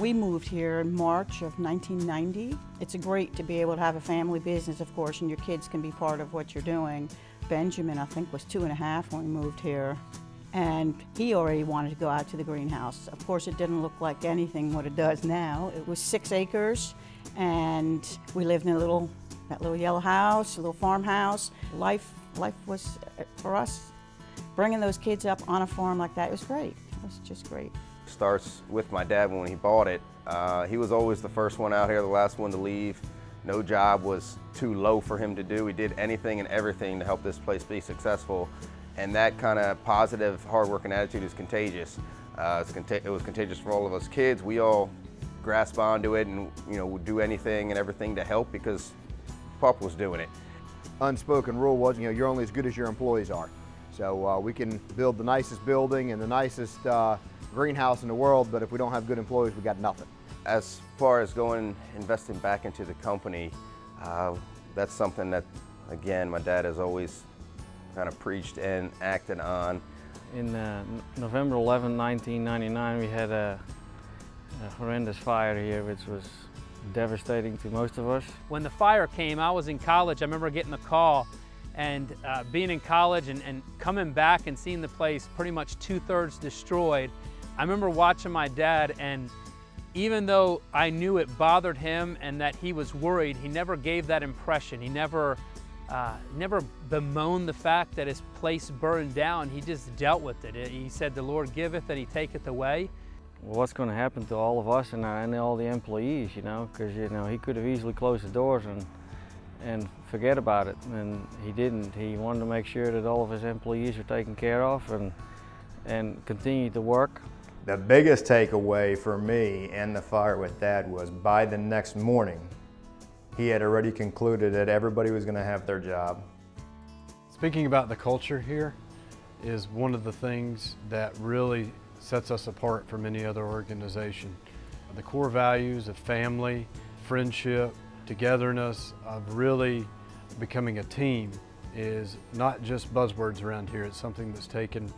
We moved here in March of 1990. It's great to be able to have a family business, of course, and your kids can be part of what you're doing. Benjamin, I think, was 2.5 when we moved here, and he already wanted to go out to the greenhouse. Of course, it didn't look like anything what it does now. It was 6 acres, and we lived in that little yellow house, a little farmhouse. Life was, for us, bringing those kids up on a farm like that, it was great. It was just great. Starts with my dad when he bought it. He was always the first one out here, the last one to leave. No job was too low for him to do. He did anything and everything to help this place be successful. And that kind of positive, hard-working attitude is contagious. It was contagious for all of us kids. We all grasp onto it and would do anything and everything to help because Pop was doing it. Unspoken rule was, you're only as good as your employees are. So we can build the nicest building and the nicest greenhouse in the world, but if we don't have good employees, we got nothing. As far as investing back into the company, that's something that, again, my dad has always kind of preached and acted on. In November 11, 1999, we had a horrendous fire here, which was devastating to most of us. When the fire came, I was in college. I remember getting the call and being in college and coming back and seeing the place pretty much 2/3 destroyed. I remember watching my dad, and even though I knew it bothered him and that he was worried, he never gave that impression. He never bemoaned the fact that his place burned down. He just dealt with it. He said, "The Lord giveth and He taketh away." Well, what's going to happen to all of us and all the employees, because he could have easily closed the doors and forget about it, and he didn't. He wanted to make sure that all of his employees were taken care of and continue to work. The biggest takeaway for me and the fire with Dad was by the next morning, he had already concluded that everybody was going to have their job. Speaking about the culture here is one of the things that really sets us apart from any other organization. The core values of family, friendship, togetherness, of really becoming a team is not just buzzwords around here. It's something that's taken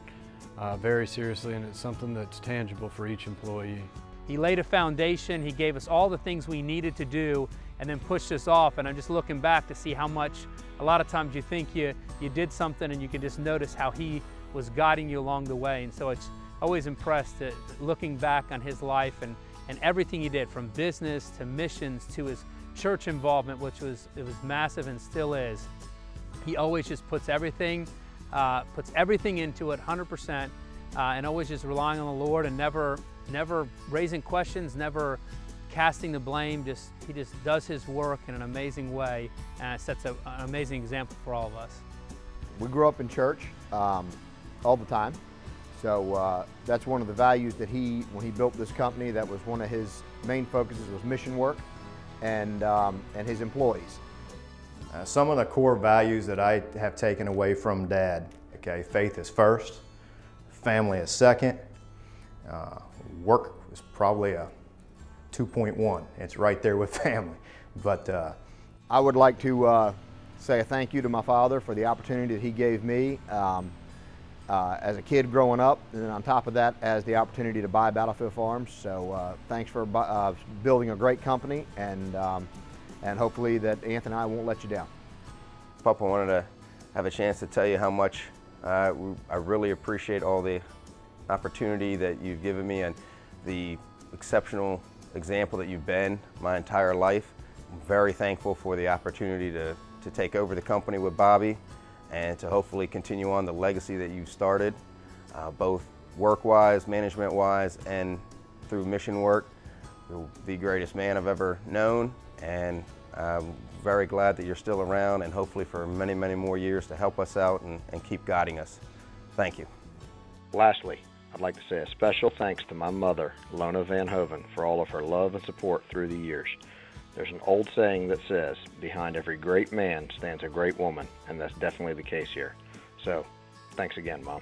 very seriously, and it's something that's tangible for each employee. He laid a foundation. He gave us all the things we needed to do and then pushed us off. And I'm just looking back to see how much, a lot of times you think you did something and you can just notice how he was guiding you along the way. And so it's always impressed looking back on his life and everything he did, from business to missions to his church involvement, which was massive and still is. He always just puts everything into it 100%, and always just relying on the Lord and never raising questions, never casting the blame. He just does his work in an amazing way, and it sets an amazing example for all of us. We grew up in church all the time. So that's one of the values that when he built this company, that was one of his main focuses, was mission work and his employees. Some of the core values that I have taken away from Dad, okay, faith is first, family is second, work is probably a 2.1. It's right there with family. But I would like to say a thank you to my father for the opportunity that he gave me as a kid growing up, and then on top of that, as the opportunity to buy Battlefield Farms. So thanks for building a great company, and hopefully that Anthony and I won't let you down. Papa, wanted to have a chance to tell you how much I really appreciate all the opportunity that you've given me and the exceptional example that you've been my entire life. I'm very thankful for the opportunity to take over the company with Bobby and to hopefully continue on the legacy that you've started, both work-wise, management-wise, and through mission work. You're the greatest man I've ever known, and I'm very glad that you're still around, and hopefully for many, many more years to help us out and keep guiding us. Thank you. Lastly, I'd like to say a special thanks to my mother, Lona Van Hoven, for all of her love and support through the years. There's an old saying that says, behind every great man stands a great woman, and that's definitely the case here. So, thanks again, Mom.